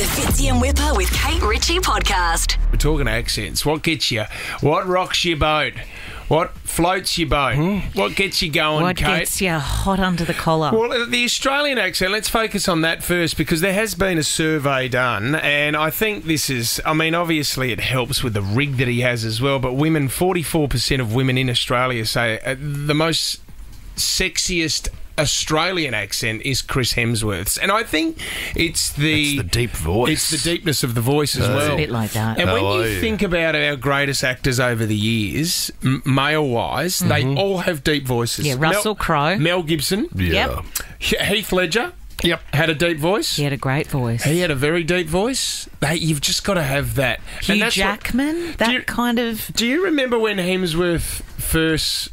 The Fitzy and Whipper with Kate Ritchie podcast. We're talking accents. What gets you? What rocks your boat? What floats your boat? What gets you going, What Kate? gets you hot under the collar? Well, the Australian accent, let's focus on that first because there has been a survey done and I think this is, obviously it helps with the rig that he has as well, but 44% of women in Australia say the most sexiest Australian accent is Chris Hemsworth's, and I think it's the deep voice. It's the deepness of the voice as well. It's a bit like that. And when you think about our greatest actors over the years, male-wise, they all have deep voices. Yeah, Russell Crowe. Mel Gibson. Yep. Heath Ledger. Yep. Had a deep voice. He had a great voice. He had a very deep voice. You've just got to have that. Hugh Jackman, Do you remember when Hemsworth first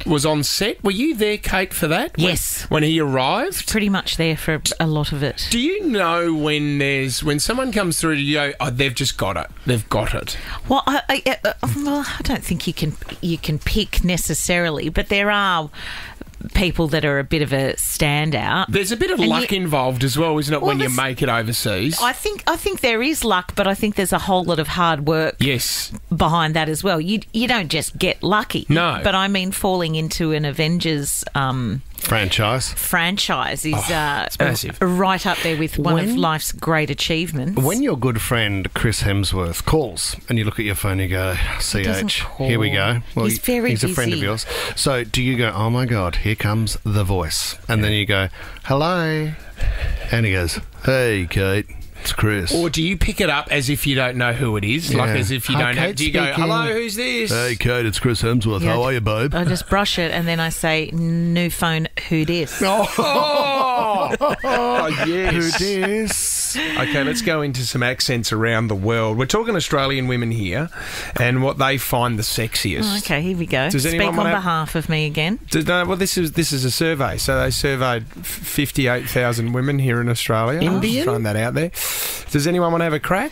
was on set? Were you there, Kate, for that? Yes. When he arrived? Pretty much there for a lot of it. Do you know when someone comes through, you go, oh, they've just got it. They've got it. Well, I don't think you can pick necessarily, but there are people that are a bit of a standout. There's a bit of luck involved as well, isn't it, when you make it overseas? I think there is luck, but I think there's a whole lot of hard work behind that as well. You don't just get lucky. No. But I mean, falling into an Avengers franchise is it's massive. Right up there with one of life's great achievements. When your good friend Chris Hemsworth calls and you look at your phone and you go, CH, here we go. Well, he's very He's a friend of busy. yours. So do you go, oh my God, here comes the voice. And then you go, hello. And he goes, hey, Kate. It's Chris. Or do you pick it up as if you don't know who it is? Yeah. Like as if you Hi, don't have... Kate Do you go, speaking. hello, who's this? Hey, Kate, it's Chris Hemsworth. Yeah. How are you, babe? I just brush it and then I say, new phone, who dis? Oh, yes. Who dis? Okay, let's go into some accents around the world. We're talking Australian women here and what they find the sexiest. Oh, okay, here we go. Does Speak anyone on wanna- behalf of me again. Well, this is a survey. So they surveyed 58,000 women here in Australia. Indian? Throwing that out there. Does anyone want to have a crack?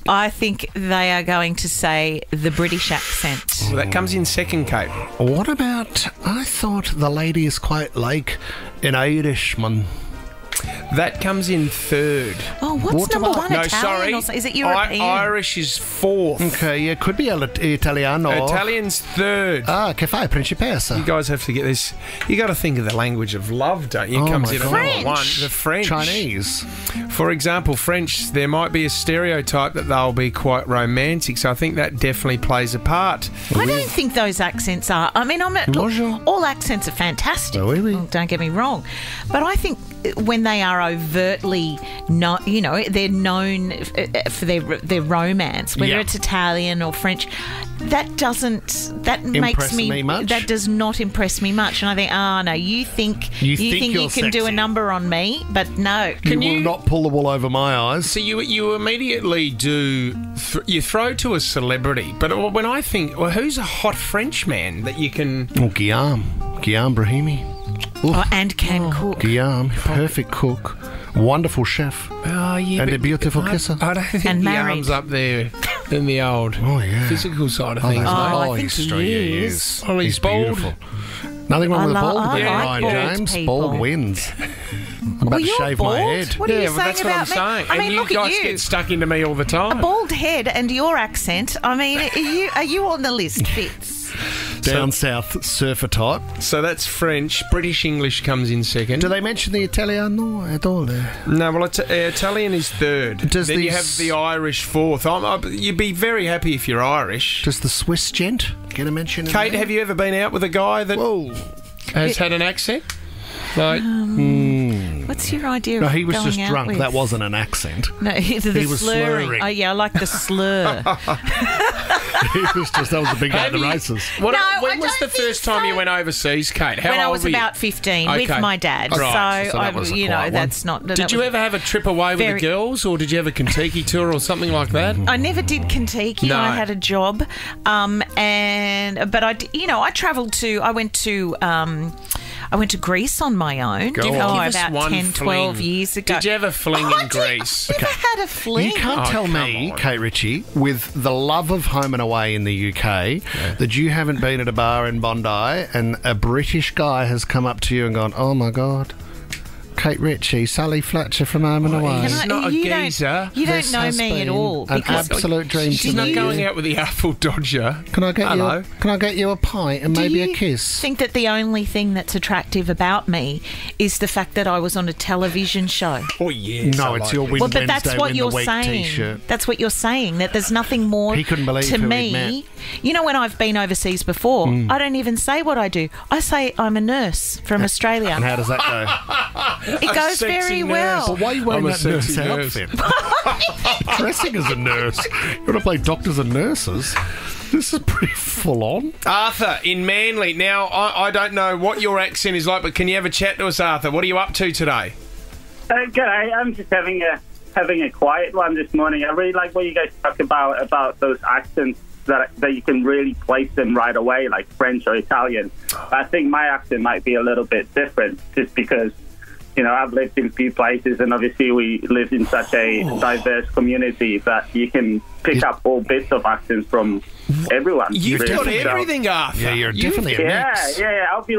I think they are going to say the British accent. Well, that comes in second, Kate. What about, I thought the lady is quite like an Irishman. That comes in third. Oh, what's What number about- one? No, Italian? sorry. Is it European? Irish is fourth. Okay, yeah, could be Italiano. Italian's third. Ah, che fai, principessa? You guys have to get this. You got to think of the language of love, don't you? It Oh comes my in God. at number one. The French. Chinese. For example, French, there might be a stereotype that they'll be quite romantic, so I think that definitely plays a part. I don't think those accents are. I mean, Bonjour. all accents are fantastic. Oui, oui. Don't get me wrong, but I think when they are overtly, they're known for their romance, whether Yeah. it's Italian or French. That does not Impress me much? That does not impress me much, and I think, no, you think You you think you're can do a sexy. number on me, but no. You will not pull the wool over my eyes. So you immediately do, you throw to a celebrity, but when I think, well, who's a hot French man that you can... Oh, Guillaume Brahimi. Oh, and can cook. Guillaume, perfect cook, wonderful chef, Oh, yeah, and but a beautiful kisser. I don't think And the married. arms up there in the old physical side of things, mate. I think he's he straight. Yeah, he is. is. Oh, he's bald. beautiful. Nothing wrong I with a love- bald I there, like Ryan bald James. people. Bald wins. I'm about Well, to you're shave bald. my head. What are you Yeah, saying well, that's what about I'm me? saying. I mean, and look you at guys you. get stuck into me all the A time. bald head and your accent. I mean, are you on the list, Fitz? Down south surfer type. So that's French. British English comes in second. Do they mention the Italiano at all there? No, well, Italian is third. Does then you these- have the Irish fourth. You'd be very happy if you're Irish. Does the Swiss gent get a mention in Kate, there? have you ever been out with a guy that Whoa. has had an accent? Like, What's your idea No, of he was going just out drunk. with? That wasn't an accent. No, the he was slurring. slurring. Oh, yeah, I like the slur. That was the big guy at the Have you- races. What, No, I when was don't the think first time so. you went overseas, Kate? How when I old was were you? about 15 with Okay. my dad. Right, so that was a you know, quiet one. that's not... Did you ever have a trip away with Very- the girls, or did you have a Kentucky tour or something like that? I never did Kentucky. No. I had a job, but I travelled to. I went to Greece on my own. Go on. Give us about one 10, 12 fling. years ago. Did you ever fling Oh, in Greece? I've never had a fling. You can't Oh, tell come me, on. Kate Ritchie, with the love of home and away in the UK, that you haven't been at a bar in Bondi and a British guy has come up to you and gone, oh my God, Kate Ritchie, Sally Fletcher from Home and Away. He's not a geezer. You This don't know has me at been all. An because absolute dream She's to not meet going you. out with the Apple Dodger. Can I get Hello. you? Can I get you a pint and do maybe you a kiss? think that the only thing that's attractive about me is the fact that I was on a television show? Oh, yes. No, I it's like your it. win Well, but Wednesday that's what win you're the week saying. T-shirt. That's what you're saying, that there's nothing more He couldn't believe to who he'd me. met. You know, when I've been overseas before, I don't even say what I do. I say I'm a nurse from Australia. And how does that go? It goes sexy very nurse. well. Why are you wearing I'm a that nurse sexy nurse. outfit? Dressing as a nurse. You want to play doctors and nurses? This is pretty full on. Arthur, in Manly. Now, I don't know what your accent is like, but can you have a chat to us, Arthur? What are you up to today? G'day, I'm just having a quiet one this morning. I really like what you guys talk about those accents that you can really place them right away, like French or Italian. I think my accent might be a little bit different, just because, you know, I've lived in a few places, and obviously we live in such a diverse community that you can pick up all bits of accents from everyone. You've really. got So- everything, Arthur. Yeah, you're definitely a mix. Yeah. I'll be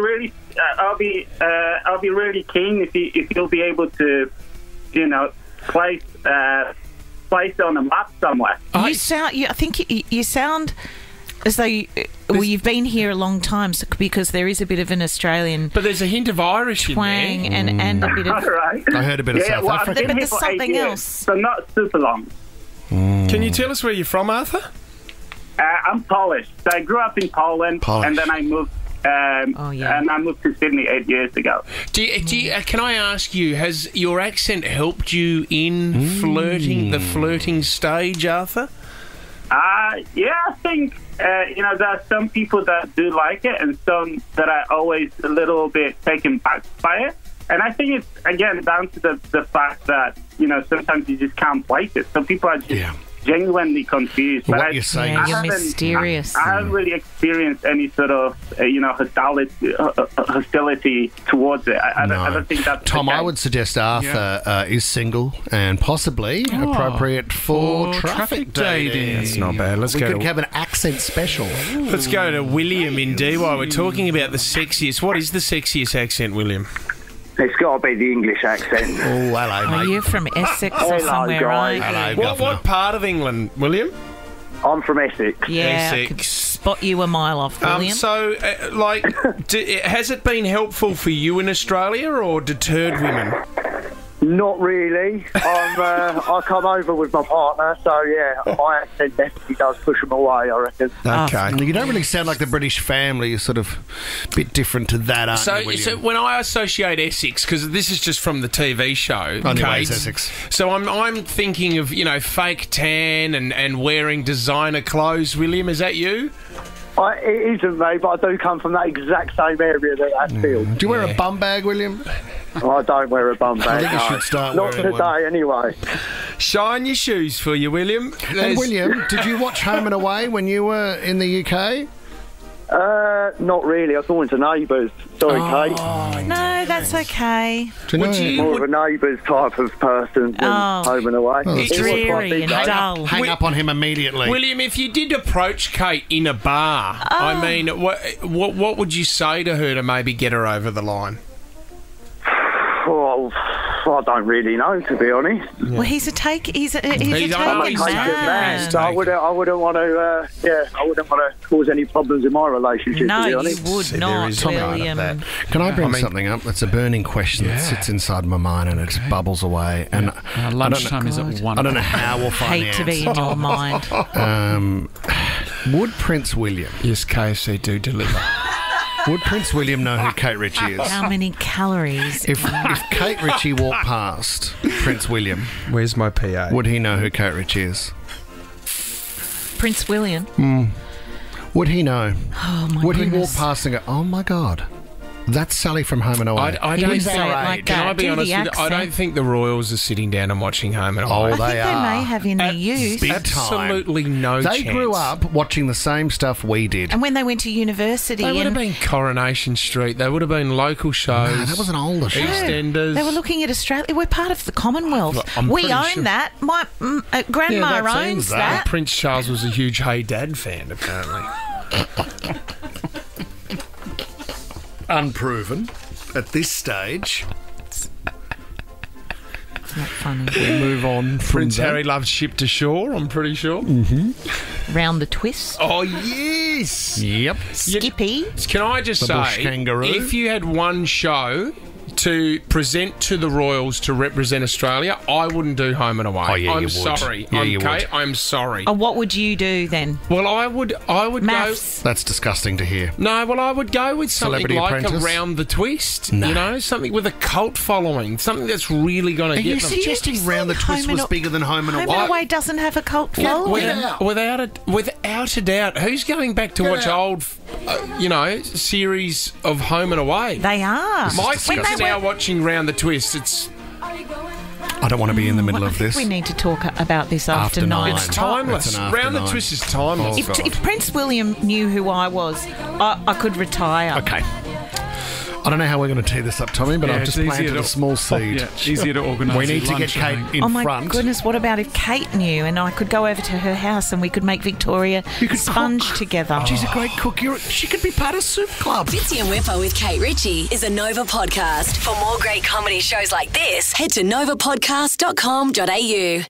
really keen if you'll be able to, you know, place on a map somewhere. I think you sound as though you've been here a long time, because there is a bit of an Australian But there's a hint of Irish twang in there. and a bit All of. right. I heard a bit of South well, I've Africa. been But here there's for 8 something years, else. so not super long. Can you tell us where you're from, Arthur? I'm Polish. So I grew up in Poland, Polish. and then I moved. And I moved to Sydney 8 years ago. Can I ask you, has your accent helped you in the flirting stage, Arthur? Yeah, I think there are some people that do like it, and some that are always a little bit taken back by it. And I think it's, again, down to the fact that, sometimes you just can't place it. Some people are just genuinely confused. What But you're saying Yeah, is... you're mysterious. I haven't really experienced any sort of, hostility towards it. I don't think that's Tom, the I case. would suggest Arthur is single and possibly appropriate for traffic dating. That's not bad. We could have an accent special. Let's go to William in DY. We're talking about the sexiest. What is the sexiest accent, William? It's got to be the English accent. Oh, hello, Are mate. you from Essex or Hello, somewhere, guys. right? Hello, What part of England, William? I'm from Essex. Yeah, I Essex. could spot you a mile off, William. Has it been helpful for you in Australia or deterred women? Not really. I come over with my partner, so yeah, my accent definitely does push them away, I reckon. Okay. You don't really sound like the British family. You're sort of a bit different to that, aren't you, William? So when I associate Essex, because this is just from the TV show, Only way Kate, is Essex. So I'm thinking of fake tan and wearing designer clothes. William, is that you? It isn't me, but I do come from that exact same area that field. Do you wear a bum bag, William? I don't wear a bum bag. I think you no. should start Not wearing today, one. anyway. Shine your shoes for you, William. And William, did you watch Home and Away when you were in the UK? Not really. I thought into Neighbours. Sorry, Kate. No, that's okay. Do you know? More of a Neighbours type of person than Home and Away. It's It was quite dreary big, and though. dull. Hang up on him immediately. William, if you did approach Kate in a bar, I mean, what would you say to her to maybe get her over the line? Well, I don't really know, to be honest. Well, he's a taking He's I'm a man. taken man, so I wouldn't want to cause any problems in my relationship. No, to be you honest. would See, there not, is something like William. that. Can I bring something up? It's a burning question that sits inside my mind and it bubbles away. And Lunchtime is at 1. I don't know how we'll find Hate the to be answer. in your mind. Would Prince William? Yes, KFC do deliver. Would Prince William know who Kate Ritchie is? How many calories? If Kate Ritchie walked past Prince William, Where's my PA? would he know who Kate Ritchie is? Prince William. Would he know? Oh my Would he walk goodness. past and go, "Oh my God, that's Sally from Home and Away"? I He don't would think. say it like Can I that. be Do honest the with you? I don't accent. think the Royals are sitting down and watching Home and Away. Oh, I they think they are. may have in their youth. Big Absolutely no They chance. grew up watching the same stuff we did. And when they went to university, They would have and been Coronation Street. They would have been local shows. No, that was an older show. EastEnders. they were looking at Australia. We're part of the Commonwealth. Well, I'm we pretty own sure- that. My grandma Yeah, that owns seems that. Prince Charles was a huge Hey Dad fan, apparently. Unproven at this stage. not funny. We move on from Prince that. Harry loves ship to shore, I'm pretty sure. Round the twist. Oh, yes. Yep. Skippy. Can I just The bush say, kangaroo. if you had one show to present to the Royals to represent Australia, I wouldn't do Home and Away. Oh, yeah, I'm you would. sorry. Yeah, you okay, would. I'm sorry. Oh, what would you do then? Well, I would Maths. That's disgusting to hear. go. No, well, I would go with something Celebrity like Apprentice? Around the Twist. No. You know, something with a cult following, something that's really going to Are you get them. suggesting Round the Twist Home and was A- bigger than Home and Home Away? and Away doesn't have a cult following. Without a doubt, who's going back to watch old, series of Home and Away? They are. My When kids they are now were- watching Round the Twist. It's I don't want to be in the middle I of think this. we need to talk about this after 9. it's timeless. It's an after Round the 9. Twist is timeless. Oh, If, God. if Prince William knew who I was, I could retire. Okay. I don't know how we're going to tee this up, Tommy, but I've it's just easier planted to- a small seed. Yeah, easier to organise. We need to your get lunch, I Kate think. in Oh my front. goodness, what about if Kate knew and I could go over to her house and we could make Victoria could sponge cook. together? She's a great cook. She could be part of Soup Club. Fitzy and Whipper with Kate Ritchie is a Nova podcast. For more great comedy shows like this, head to novapodcast.com.au.